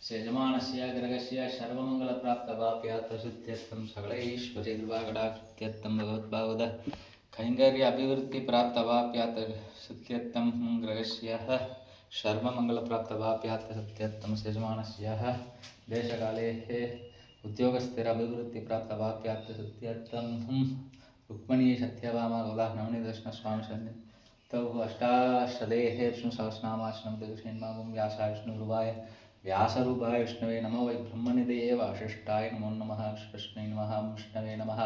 यजमानस्य ग्रहस्य सर्वमङ्गलप्राप्तवाप्यार्थसिद्ध्यर्थं सकलैश्वर्यकृपाकटाक्षित्यर्थं भगवद्भावद कैङ्कर्याभिवृत्तिप्राप्तवाप्यार्थसिद्ध्यर्थं ग्रहस्य सर्वमङ्गलप्राप्तवाप्यार्थसिद्ध्यर्थं यजमानस्य देशकाले उद्योगस्थिराभिवृत्तिप्राप्तवाप्यार्थसिद्ध्यर्थं रुक्मिणी सत्यभामा गौदा नवनीतकृष्णस्वामी तौ अष्टाशदेः विष्णुसहस्रनामाश्रम दक्षिणमागुं व्यासाय विष्णुरूपाय व्यासरूपाय विष्णवे नमो वै ब्रह्मनिधये वासिष्ठाय नमो नमः कृष्णे नमः विष्णवे नमः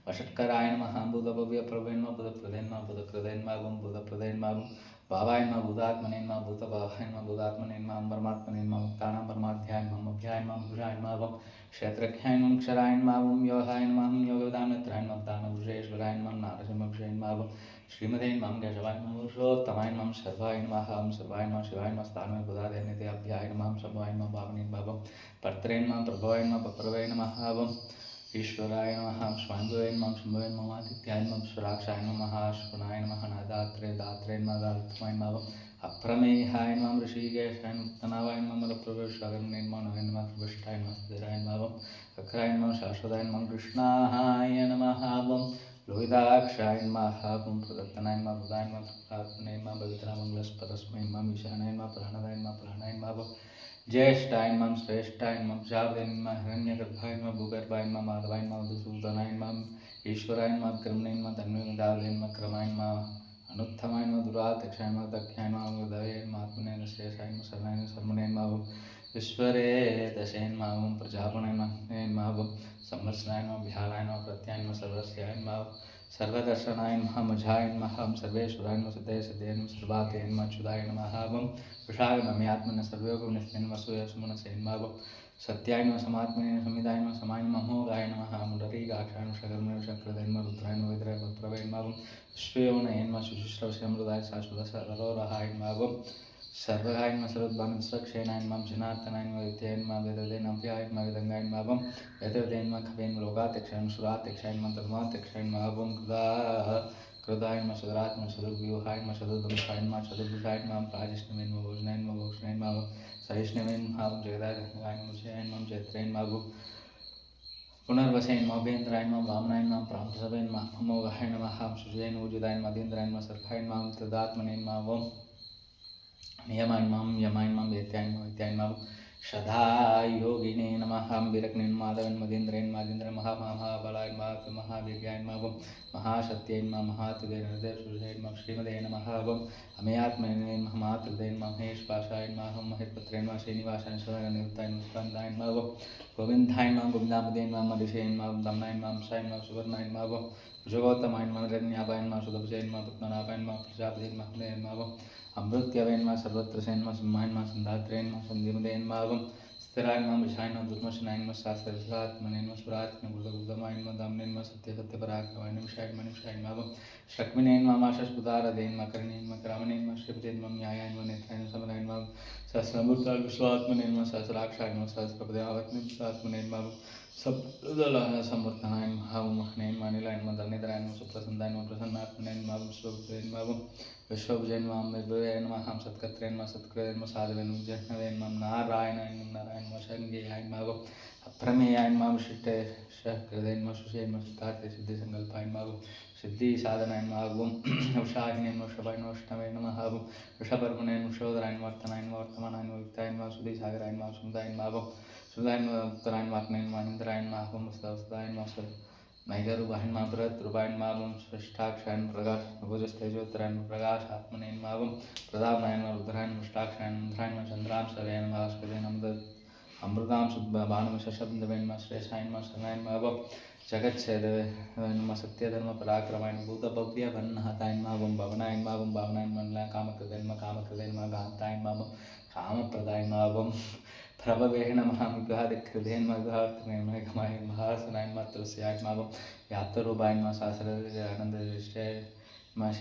वषट्कराय नमः बुधभव्यप्रभे नमः बुधप्रदे नमः बुधकृदे नमः बुधप्रदे नमः भावाय नमः बुधात्मने नमः भूतभावाय नमः बुधात्मने नमः परमात्मने नमः मुक्तानां परमाध्याय नमः अभ्याय नमः भुजाय नमः क्षेत्रज्ञाय नमः क्षराय नमः योगाय नमः योगदानत्राय नमः दानभुजेश्वराय नमः नारसिंहभुजे नमः श्रीमते नमः केशवाय नमः पुरुषोत्तमाय नमः सर्वाय नमः सर्वाय नमः शिवाय नमः स्थानवे बुधादे नित्याभ्याय नमः सर्वाय नमः भावने नमः पर्त्रे नमः प्रभवाय नमः पप्रवे नमः ईश्वराय नमः स्वामिभवे नमः शम्भवे नमः आदित्याय नमः स्वराक्षाय नमः श्वनाय नमः दात्रे दात्रे नमः दात्माय नमः अप्रमेहाय नमः ऋषिकेशाय नमः तनावाय नमः प्रवेशागमने नमः नवे नमः प्रविष्टाय नमः स्थिराय नमः अक्राय नमः शाश्वताय नमः कृष्णाय नमः लोहिताक्षाय नमः प्रदत्तनाय नमः बुधाय नमः प्रार्थनाय नमः पवित्रामङ्गलस्परस्मै नमः ईशानाय नमः प्राणदाय नमः प्राणाय नमः ज्येष्ठाय नमः श्रेष्ठाय नमः प्रजापते नमः हिरण्यगर्भाय नमः भूगर्भाय नमः माधवाय नमः मधुसूदनाय नमः ईश्वराय नमः कर्मणे नमः तन्मे दावे नमः क्रमाय नमः अनुत्तमाय नमः दुराध्यक्षाय नमः दक्षाय नमः हृदये नमः आत्मने नमः श्रेष्ठाय नमः शरणाय नमः शर्मणे नमः ईश्वरे दशे नमः प्रजापने नमः संवत्सराय नमः विहाराय नमः प्रत्याय नमः सर्वस्याय नमः सर्वदर्शनाय नमः मझाय नमः सर्वेश्वराय नमः सिद्धे सिद्धे नमः सर्वाते नमः अच्युताय नमः विषाय नमः आत्मने सर्वयोगनिष्ठे नमः सूर्यसुमनसे नमः सत्याय नमः समात्मने संविदाय नमः समाय नमः मोगाय नमः मुररीगाक्षाय नमः शकर्मणे शक्रदे नमः रुद्राय नमः विद्राय पुत्रवे नमः विश्वयोनये नमः शुचिश्रवसे अमृताय शाश्वतसरोरहाय नमः सर्वगाय नमः सर्वोद्भामितस्वक्षेणाय नमः जनार्दनाय नमः विद्याय नमः वेददे नव्याय नमः वेदंगाय नमः वेददे नमः खवे नमः लोकाध्यक्षाय नमः सुराध्यक्षाय नमः धर्माध्यक्षाय नमः कृदाय नमः सदराय नमः सदुर्व्यूहाय नमः सदुर्दंशाय नमः सदुर्भुजाय नमः प्राजिष्णवे नमः भोजनाय नमः भोक्षणाय नमः सहिष्णवे नमः जगदाय नमः जयाय नमः जयत्रे नमः पुनर्वसे नमः भेन्द्राय नमः वामनाय नमः प्रांसवे नमः अमोघाय नमः शुचये नमः उजिताय नमः अधीन्द्राय नमः सर्खाय नमः तदात्मने नमः नियमाय नमः यमाय नमः वेत्याय नमः वित्याय नमः शधा योगिने नमः विरक्ने नमः माधवेन मदेन्द्रेन मादेन्द्र महाबलाय नमः महावीर्याय नमः महाशक्त्यै नमः महातुले हृदयसुषे नमः श्रीमते नमः अमेयात्मने नमः मातृदे नमः महेशपाशाय नमः महेशपुत्रे नमः श्रीनिवासाय सदानिवृत्ताय नमः स्कन्दाय नमः गोविन्दाय नमः गोविन्दापदे नमः मदिशे नमः दमनाय नमः साय नमः सुवर्णाय नमः भुजगोत्तमाय नमः रण्यापाय नमः सुदभुजे नमः पद्मनाभाय नमः प्रजापते नमः अमृत्यवे नमः सर्वत्र से नमः सिंहाय नमः संधात्रे नमः संधिमदे नमः स्थिराय नमः विषाय नमः दुर्मशनाय नमः शास्त्रविश्वात्मने नमः सुरात्मने बुधबुधमाय नमः दाम्ने नमः सत्यसत्यपराक्रमाय नमः निमिषाय नमः शक्मिने नमः माशस्पुदारदे नमः कर्णे नमः करामणे नमः श्रीपते नमः न्यायाय नमः नेत्राय नमः समराय नमः सहस्रमूर्ताय विश्वात्मने नमः सहस्राक्षाय नमः सहस्रपदयावत्ने विश्वात्मने नमः सप्तदलाय समवर्तनाय नमः महने नमः नीलाय नमः धरणीधराय नमः सुप्रसन्नाय नमः प्रसन्नात्मने नमः विश्वभुजे नमः विश्वभुजे नमः मृगवे नमः सत्कर्त्रे नमः सत्कृते नमः साधवे नमः जह्नवे नमः नारायणाय नमः नारायण नमः शङ्गेयाय नमः अप्रमेयाय नमः विशिष्टे शकृते नमः सुषे नमः सिद्धार्थे सिद्धिसङ्कल्पाय नमः सिद्धिसाधनाय नमः उषाहिने नमः वृषभाय नमः विष्णवे नमः वृषपर्वणे नमः विश्वोदराय नमः वर्तनाय नमः वर्तमानाय नमः युक्ताय नमः सुधिसागराय नमः सुमदाय नमः सुधाय नमः उत्तराय नमः अग्नये नमः इन्द्राय नमः वसुदाय नमः नैगरूपाय नमः बृहद्रूपाय नमः श्रेष्ठाक्षाय नमः प्रकाश भुजस्तेजोत्तराय नमः प्रकाश आत्मने नमः प्रतापनाय नमः रुद्राय नमः अष्टाक्षाय नमः रुद्राय नमः चन्द्रांशवे नमः भास्करे नमः अमृतां शुद्धभानुं शशब्दवे नमः श्रेष्ठाय नमः शरणाय नमः जगच्छेदवे नमः सत्यधर्म पराक्रमाय नमः भूतभव्यवन्नहताय नमः भवनाय नमः भावनाय नमः कामकृते नमः गान्ताय नमः कामप्रदाय नमः प्रभवे नमः विघादिकृते नमः विघार्थने नमः गमाय नमः सनाय नमः तुलस्याय नमः व्याप्तरूपाय नमः सहस्रानन्दशिष्टाय नमः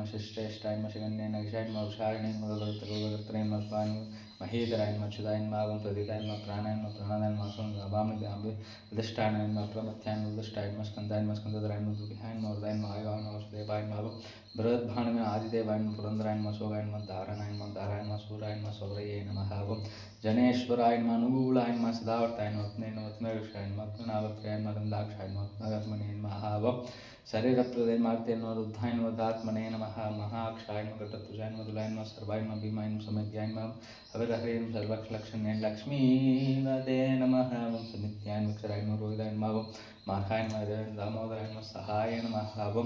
शिष्टेष्टाय नमः शिवन्ये नगिषाय नमः उषायणे नमः गगत्रगोगत्रये नमः स्वाय महीधराय नमः अच्युताय नमः प्रदिताय नमः प्राणाय नमः प्राणादाय नमः स्वामिधाभिष्टाय नमः प्रमथ्याय नमः उदिष्टाय नमः स्कन्दाय नमः स्कन्दधराय नमः दुर्गाय नमः वरदाय नमः आयुवाय नमः वासुदेवाय नमः बृहद्भानुमे आदिदेवाय नमः पुरन्दराय नमः सोगाय नमः धारणाय नमः सूराय नमः सौरये नमः जनेश्वराय नमः अनुकूलाय नमः सदावर्ताय नमः अपने नमः त्रिनाशाय नमः त्रिनावत्रयाय नमः गन्धाक्षाय नमः नगत्मने नमः शरीरप्रदे मार्ते नमः रुद्धाय नमः दात्मने नमः महाक्षाय नमः घटत्वजाय नमः दुलाय नमः सर्वाय नमः भीमाय नमः समज्ञाय नमः अविरहरे नमः सर्वलक्षणे लक्ष्मीवदे नमः समित्याय नमः अक्षराय नमः रोहिताय नमः मार्गाय नमः दामोदराय नमः सहाय नमः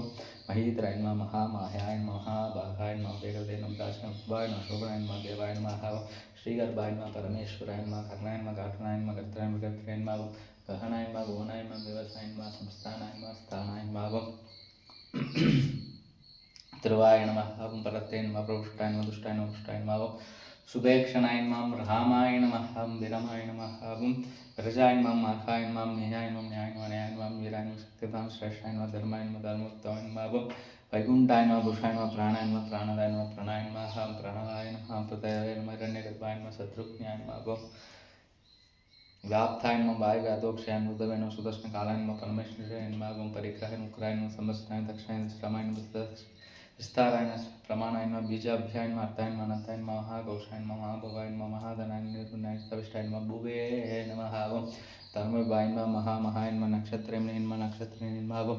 महीधराय नमः महामाह्याय नमः महाभागाय नमः वेगवते नमः दाशनवाय नमः शोभनाय नमः देवाय नमः श्रीगर्भाय नमः परमेश्वराय नमः कर्णाय नमः गाठनाय नमः गर्त्राय नमः गर्त्राय नमः गहनाय नमः भुवनाय नमः व्यवसाय नमः संस्थानाय नमः स्थानाय नमः ध्रुवाय नमः परते नमः प्रविष्टाय नमः दुष्टाय नमः पुष्टाय नमः शुभेक्षणाय नमः रामाय नमः विरमाय नमः प्रजाय नमः मार्गाय नमः न्यायाय नमः न्याय नमः न्याय नमः वीराय नमः सत्यतां श्रेष्ठाय नमः धर्माय नमः धर्मोत्तमाय नमः वैकुंठाय नमः भूषाय नमः प्राणाय नमः प्राणदाय नमः प्राणाय नमः प्रणवाय नमः प्रतये नमः हिरण्यगर्भाय नमः शत्रुघ्नाय नमः व्याप्ताय नमः वायुव्यातोक्षाय नमः उदवे नमः सुदर्शनकालाय नमः परमेश्वराय नमः परिग्रहाय नमः मुक्राय नमः समस्ताय दक्षाय श्रमाय नमः विस्ताराय नमः प्रमाणाय नमः बीजाभ्याय नमः अर्थाय नमः अनंताय नमः महागौषाय नमः महाभवाय नमः महाधनाय निर्गुणाय सविष्टाय नमः भुवे नमः धर्मवाय नमः महामहाय नमः नक्षत्रे नमः नक्षत्रे नमः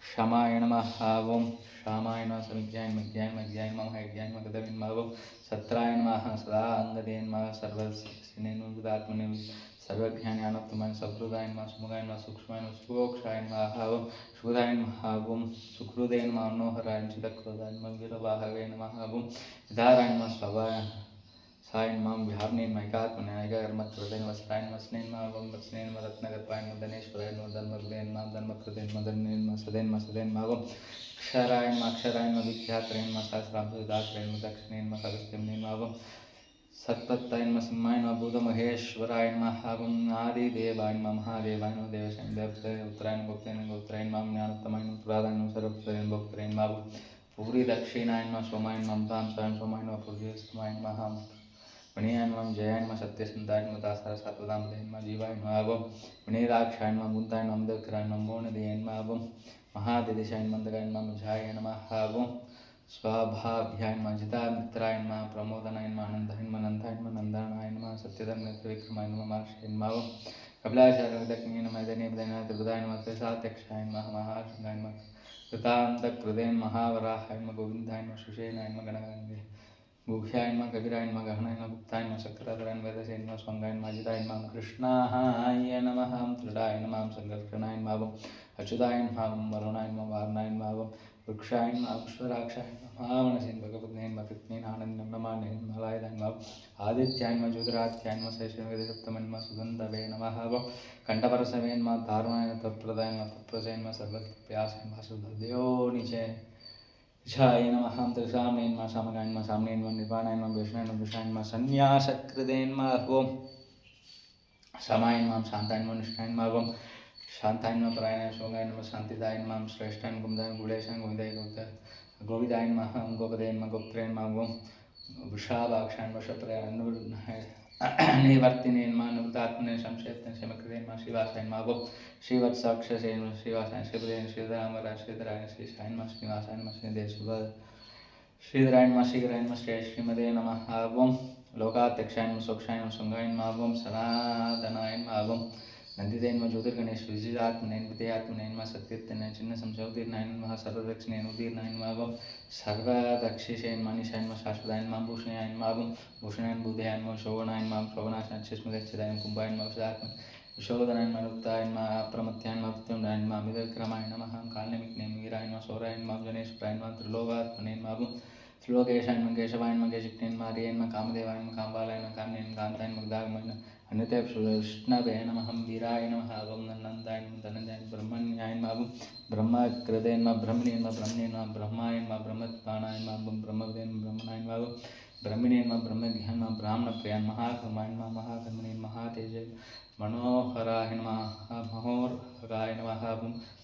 क्षमाय नमः क्षमाय नमः समिज्ञाय नमः ज्ञाय नमः ज्ञाय नमः ज्ञाय नमः गदवे नमः सत्राय नमः सदा अंगदे नमः सर्वसिने नमः सर्वज्ञान ज्ञानोत्तमाय सभृदाय नमः सुमुखाय नमः सूक्ष्माय नमः सुक्षाय नमः शुभदाय नमः सुकृदे नमः मनोहराय चिदक्रोधाय नमः वीरवाहवे नमः विधाराय नमः स्वभाय साय नमः विहारणे नमः एकात्मनाय कर्मकृते नमः वस्त्राय नमः स्नेह नमः वस्त्रे नमः रत्नगर्भाय नमः धनेश्वराय नमः धर्मकृते नमः धर्मकृते नमः धन्ये नमः सदे नमः अक्षराय नमः विख्यात्रे नमः सहस्राब्ददात्रे नमः दक्षिणे नमः अगस्त्ये नमः सत्पत्ताय नमः सिंहाय नमः भूतमहेश्वराय नमः आदिदेवाय नमः महादेवाय नमः देवशाय देवताय उत्तराय नमः गुप्ताय नमः गोत्राय नमः ज्ञानोत्तमाय नमः प्रदाय नमः सर्वोत्तराय नमः भक्ताय नमः पूरी दक्षिणाय नमः सोमाय नमः तां स्वयं सोमाय नमः पूर्वस्माय नमः मणियाय नमः जयाय नमः सत्यसंताय नमः दासाय सात्वदामदे नमः जीवाय नमः मणिराक्षाय नमः गुंताय नमः दक्राय नमः मोहनदेय नमः महादिदिशाय नमः मंदगाय नमः मुझाय नमः स्वाभाभ्याय नमः जितामित्राय नमः प्रमोदनाय नमः आनंदाय नमः नंदाय नमः नंदनाय नमः सत्यधर्मविक्रमाय नमः मार्षाय नमः कपिलाचार्यदक्षिणे नमः दनेपदनाय त्रिपदाय नमः त्रिसात्यक्षाय नमः महाशंगाय नमः कृतान्तकृते महावराहाय नमः गोविन्दाय नमः सुषेणाय नमः गणगंगे गुह्याय नमः कबीराय नमः गहनाय नमः गुप्ताय नमः शक्राधराय नमः वेदसे नमः स्वांगाय नमः अजिताय नमः कृष्णाय नमः त्रिडाय नमः संकर्षणाय नमः अच्युताय नमः वरुणाय नमः वारुणाय नमः वृक्षाय नमः पुष्पराक्षाय नमः वनसेन भगवते नमः कृत्नेन आनन्दं नमः निर्मलाय नमः आदित्याय नमः ज्योतिरादित्याय नमः शेषवेदसप्तमे नमः सुगन्धवे नमः कंठपरसवे नमः दारुणाय तत्प्रदाय नमः तत्प्रजय नमः सर्वप्यासाय नमः सुदेवो निचय ईशाय नमः त्रिशाम्ने नमः सामगाय नमः साम्ने नमः निर्वाणाय नमः विष्णाय नमः विष्णाय नमः संन्यासकृते नमः समाय नमः शान्ताय नमः निष्ठाय नमः शांताय नमः परायणाय शोगाय नमः शांतिदाय नमः श्रेष्ठाय नमः गुमदाय गुणेशाय गोविदाय नमः गोपदे नमः गोप्त्रे नमः वृषाभाक्षाय नमः शत्रयाय निवर्तिने नमः निवृत्तात्मने संशयत्ने क्षमकृते नमः शिवासाय नमः श्रीवत्साक्षसे नमः शिवासाय श्रीपदे श्रीधरामराय श्रीधराय श्रीशाय नमः श्रीनिवासाय नमः श्रीधराय नमः श्रीधराय नमः श्रीमदे नमः लोकाध्यक्षाय नमः सोक्षाय नमः शृंगाय नमः सनातनाय नमः नंदिते नमः ज्योतिर्गणेश विजितात्मने विद्यात्मने नमः सत्यत्ने चिन्ह संशोधीर्णाय नमः सर्वदक्षिणे उदीर्णाय नमः सर्वदक्षिषे नमः निशाय नमः शाश्वताय नमः भूषणाय नमः भूषणाय बुद्धाय नमः शोभनाय नमः शोभनाशाय चिस्मदच्छिदाय नमः कुंभाय नमः विशात्मने विशोधनाय नमः रुक्ताय नमः प्रमत्याय नमः प्रत्युम्नाय नमः विदक्रमाय नमः कालनिमित्ने वीराय नमः सौराय नमः जनेश्वराय नमः त्रिलोकात्मने नमः त्रिलोकेशाय नमः केशवाय नमः केशक्ने नमः हरिये नमः कामदेवाय नमः कामबालाय नमः कामने नमः कान्ताय नमः दागमय अन्यते विष्णवे नमः वीराय नमः नंदाय नमः धनंजय ब्रह्मण्याय नमः ब्रह्मकृते नमः ब्रह्मणे नमः ब्रह्मणे नमः ब्रह्माय नमः ब्रह्मत्पाणाय नमः ब्रह्मवदे नमः ब्रह्मणाय नमः ब्रह्मणे नमः ब्रह्मज्ञाय नमः ब्राह्मणप्रियाय महाकर्माय नमः महाकर्मणे महातेजे मनोहराय नमः महोर्गाय नमः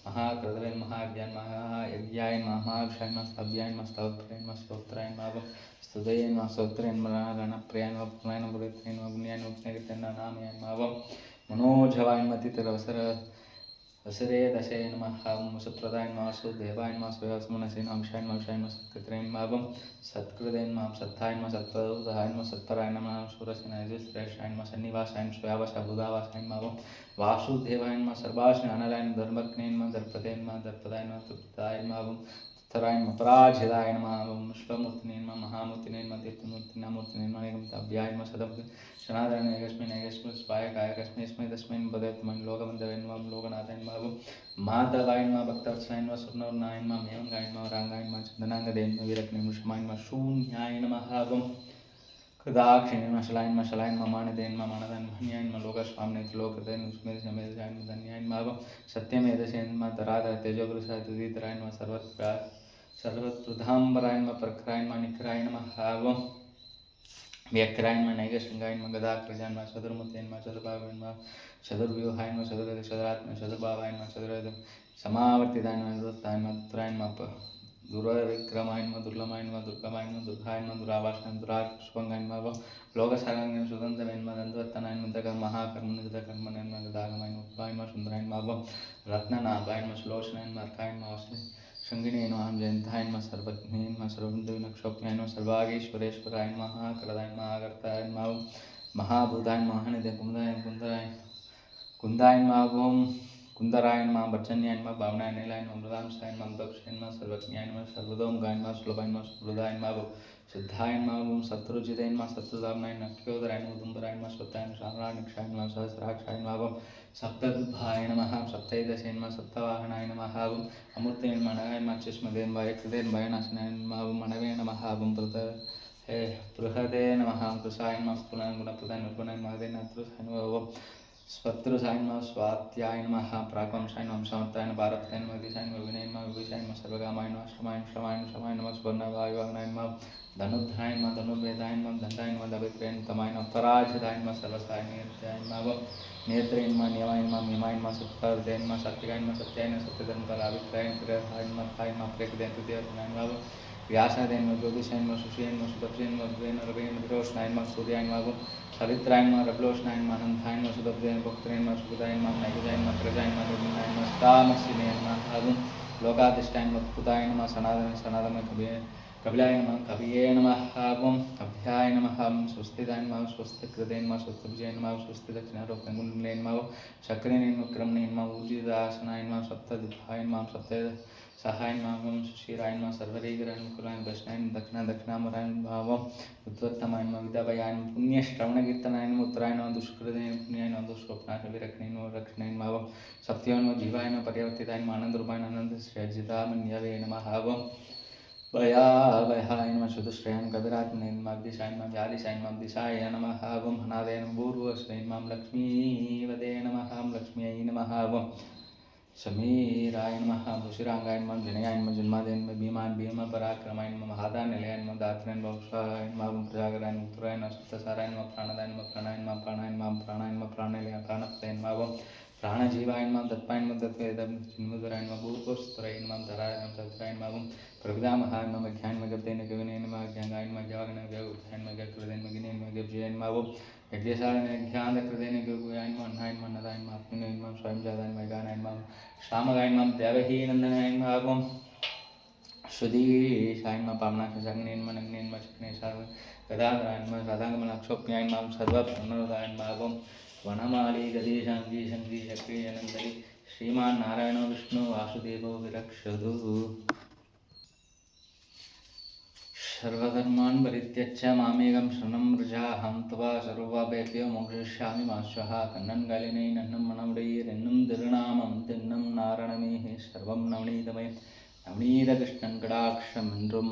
महाकृतवे महाज्ञान महायज्ञाय नमः महाक्षाय नमः स्तभ्याय नमः स्तवप्रियाय नमः स्तोत्राय नमः स्तुतये नमः स्तोत्रे नमः गणप्रियाय नमः पुण्याय नमः पुण्यकृते नमः पुण्याय नमः पुण्यकृते नामयाय नमः मनोजवाय नमः तिथिरवसर वसुरे दशे नमः वसुप्रदाय नमः सुदेवाय नमः सूर्यसमनसे नमः विषाय नमः विषाय नमः सत्कृते नमः सत्कृते नमः सत्ताय नमः सत्पदाय नमः सत्पराय नमः सूरसेनाय श्रेष्ठाय नमः सन्निवासाय नमः स्वयावासाय बुधावासाय नमः वासुदेवाय नमः सर्वाश्रय अनलाय नमः धर्मज्ञे नमः दर्पदे नमः दर्पदाय नमः तुप्ताय नमः तराय नमः पराजिताय नमः विश्वमूर्तिने नमः महामूर्तिने नमः तीर्थमूर्तिने मूर्तिने नमः एकमताभ्याय नमः सदं शनादरणे एकस्मिन् स्वायकाय एकस्मै तस्मै पदत्मन् लोकबन्धवे नमः लोकनाथाय नमः माधवाय नमः भक्तवत्सलाय नमः सुवर्णवर्णाय नमः मेवङ्गाय नमः राङ्गाय नमः चन्दनाङ्गदे नमः वीरक्ने वृषमाय नमः शून्याय नमः कृदाक्षिणे नमः शलाय नमः शलाय नमः मानदे नमः मानदाय नमः न्याय नमः लोकस्वामिने लोकदे नमः स्मेध समेधाय नमः धन्याय नमः सत्यमेधसे नमः तराधर तेजोगुरुसाय तुदितराय नमः सर्वप्रधाम्बराय नमः प्रखराय नमः निखराय नमः व्यक्राय नमः नैगशृङ्गाय नमः गदाग्रजाय नमः चतुर्मुखे नमः चतुर्भावाय नमः चतुर्व्यूहाय नमः चतुरात्मने चतुर्भावाय नमः समावर्तिताय नमः दुर्ताय नमः दुराय नमः दुर्विक्रमाय नमः दुर्लभाय नमः दुर्गमाय नमः दुर्गाय नमः दुरावासाय नमः दुराशुभंगाय नमः लोकसाराय सुगन्धवे नमः दन्तवर्तनाय नमः महाकर्मनिरतकर्मणे नमः गदागमाय नमः उपाय नमः सुन्दराय नमः रत्ननाभाय नमः सुलोचनाय नमः अर्काय नमः शंगिने नमः जयन्ताय नमः सर्वज्ञे नमः सर्वबन्धुविनक्षोभ्याय नमः सर्वागीश्वरेश्वराय नमः करदाय नमः आगर्ताय नमः महाभूताय नमः महानिधे कुन्दाय नमः कुन्दराय नमः भर्जन्याय नमः भावनाय नीलाय नमः मृदांशाय नमः दक्षाय नमः सर्वज्ञाय नमः सर्वतोमुखाय नमः सुलभाय नमः सुहृदाय नमः सिद्धाय नमः शत्रुजिताय नमः शत्रुधामनाय नक्योदराय नमः उदुम्बराय नमः स्वताय नमः शामरानिक्षाय नमः सहस्राक्षाय नमः सप्तदुभाय नमः सप्तैदशे नमः सप्तवाहनाय नमः अमूर्ते नमः नगाय नमः चिस्मदे नमः कृते नमः नाशनाय नमः मनवे नमः बृहदे नमः कृशाय नमः पुनः गुणप्रदाय निर्गुणाय नमः देनात्रुसाय नमः स्वत्रुसाय नमः स्वात्याय नमः प्राकंसाय नमः समर्थाय नमः भारताय नमः दिशाय नमः विनय नमः विभूषाय नमः सर्वकामाय नमः श्रमाय नमः सुवर्णवायुवाहनाय नमः धनुर्धाय नमः धनुर्वेदाय नमः दण्डाय नमः दवित्रेय तमाय नमः पराजिताय नमः सर्वसाय नियत्याय नमः नेत्रे नमः नियमाय नमः मीमाय नमः सत्परदे नमः सात्विकाय नमः सत्याय नमः सत्यधर्मपराभिप्राय नमः नमः खाय नमः प्रेकदे तृतीयाय नमः व्यासाय नमः ज्योतिषाय नमः सुषयाय नमः सुदर्शनाय नमः उदयन रवेन विरोषणाय नमः सूर्याय नमः सवित्राय नमः रब्लोषणाय नमः अनन्ताय नमः सुदर्शनाय भक्त्राय नमः सुखदाय नमः नैवेद्याय नमः प्रजाय नमः निर्मलाय नमः तामसिने नमः लोकाधिष्ठाय नमः पुताय नमः सनातन कपिलाय नमः कविये नमः अभ्याय नमः स्वस्तिदाय नमः स्वस्तिकृते नमः स्वस्तिभुजाय नमः स्वस्तिदक्षिणारोपणकुण्डले नमः चक्रे नमः क्रमणे नमः ऊर्जिदासनाय नमः सप्तदुभाय नमः सहाय नमः सुशीराय नमः सर्वरेगराय कुलाय दक्षिणाय दक्षिणामराय नमः उत्तमाय नमः विद्याभयाय नमः पुण्यश्रवणकीर्तनाय नमः उत्तराय नमः दुष्कृते पुण्याय नमः दुष्स्वप्नाशविरक्षणे नमः रक्षणे नमः सत्याय नमः जीवाय नमः परिवर्तिताय नमः आनन्दरूपाय आनन्दश्रेयजितामन्यवे नमः वयावहाय नमः चतुष्टयाय कविरात्मने नमः दिशाय नमः व्यादिशाय नमः दिशाय नमः हनादय नमः पूर्वश्रय नमः लक्ष्मीवदे नमः लक्ष्म्यै नमः समीराय नमः भूषिरांगाय नमः जनयाय नमः जन्मादय नमः भीमपराक्रमाय नमः महादानिलयाय नमः दात्राय नमः उषाय नमः प्रजागराय नमः उत्तराय नमः सप्तसाराय नमः प्राणदाय नमः प्राणाय नमः प्राणाय प्राणपतये नमः प्राणजीवाय नमः दत्पाय नमः दत्तवेदमुदराय नमः भूतोस्तराय नमः धराय नमः सत्राय नमः प्रविदामहाय नमः ज्ञान नमः गब्देन गविने नमः ज्ञांगाय नमः ज्ञागन गौधाय नमः गकृदेन गिने नमः गब्जय नमः यज्ञशालन ज्ञान कृदेन गौयाय नमः अन्नाय नमः अन्नदाय नमः अपने नमः स्वयं जादाय नमः गानाय नमः श्यामगाय नमः देवही नंदनाय नमः श्रुतिशाय नमः पावनाशंगने नमः नग्ने नमः चक्नेशाय गदाधराय नमः राधांगमलक्षोभ्याय नमः सर्वप्रणोदाय नमः वनमाली गदेशांगी शंगी चक्री अनंतरी श्रीमान नारायण विष्णु वासुदेवो विरक्षतु सर्वधर्मान् परित्यज्य मामेकं शरणं व्रजाहं तव सर्वपापेभ्यो मोक्षयिष्यामि मा श्वः कण्णन्गालिनै नन्नं मणमुडैर् एन्नुं तिरुनामं तिन्नं नारणमेः सर्वं नवनीतमयं नवनीतकृष्णं कटाक्षमन्त्रुं